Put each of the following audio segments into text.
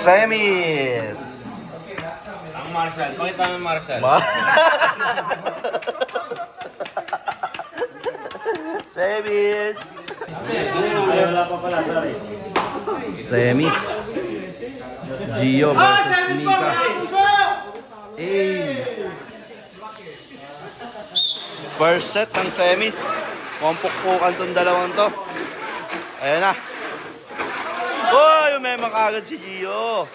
Semis. Ang Marshall. Pakita mo yung Marshall. Semis. Ay, wala pa pala, sorry. Semis. Gio versus Mika. First set ng semis. Mampukpukan tong dalawang to. Ayan na. Uy, umemang agad si Gio.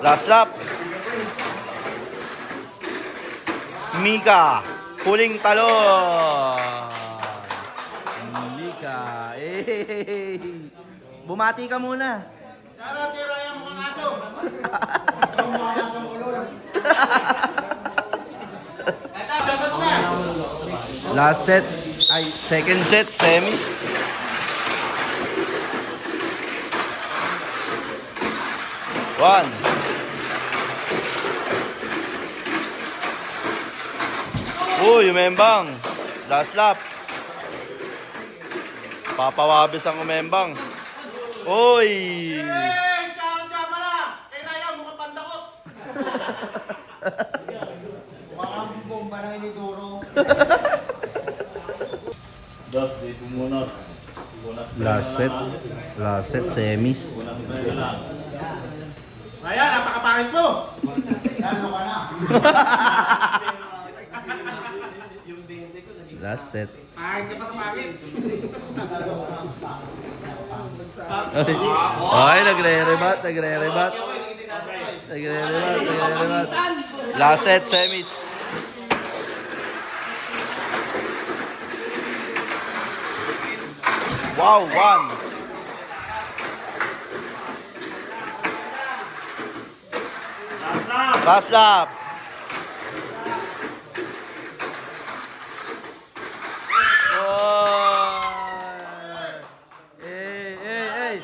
Last lap. Mika. Huling talon. Mika. Bumati ka muna. Tara, tira yung mga aso. Last set. Ay, second set. Semis. One. Uy, umembang. Last lap. Papawabis ang umembang. Uy! Sharon ka pala! Kay Raya, mukhang pandakot! Mukhang bomba na iniduro. Dos, di pumunot. Last set. Last set, semis. Raya, napakapangit mo! Lalo ka na. Last set. Pangit ka pa sa pangit. Ay, nagre-rebat. Last set, semis. Wow, one. Last lap.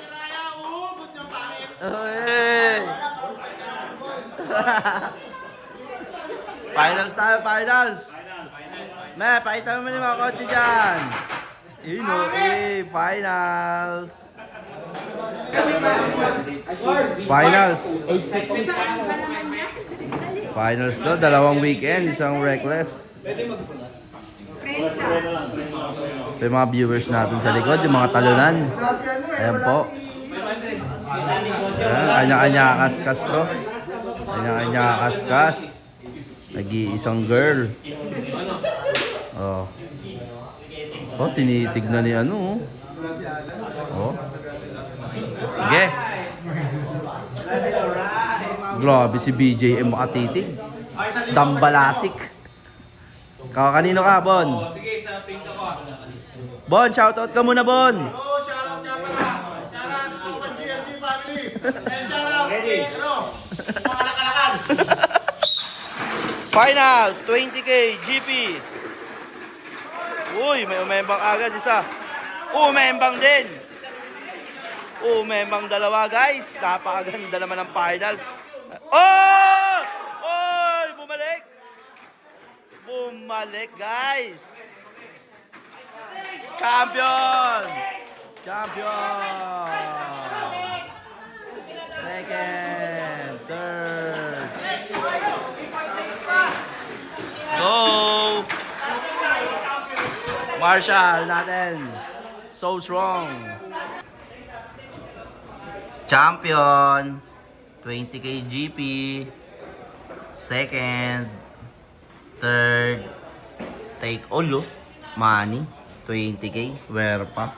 Raya, uubod ng pangit. Finals tayo, finals. Me, pakita mo yung mga kotse dyan. Yun o, finals. Finals. Finals to, dalawang weekend, isang reckless. Ito yung mga viewers natin sa likod, yung mga talunan. Ayan po. Ayan, kanya-kanya kaskas to. Kanya-kanya kaskas. Nag-iisang girl. Oh. Oh, tinitignan ni ano. Oh. Sige. Grabe si BJM makatitig. Dambalasik. Kanino ka, Bon? Sige, sa pink ako. Bon, shoutout ka muna, Bon. Oh, shoutout nga pala. Shoutout sa Tropan GLG family. And shoutout kay, mga lakalakan. Finals, 20K, GP. Uy, may umembang agad isa. Umembang din. Umembang dalawa, guys. Napakaganda naman ng finals. Oh! Oy, bumalik. Bumalik, guys. Champion! Champion! Second, third. Go! Marshall natin. So strong. Champion. 20K GP. Second. Third. Take all, oh. Money. 20K. Where pa?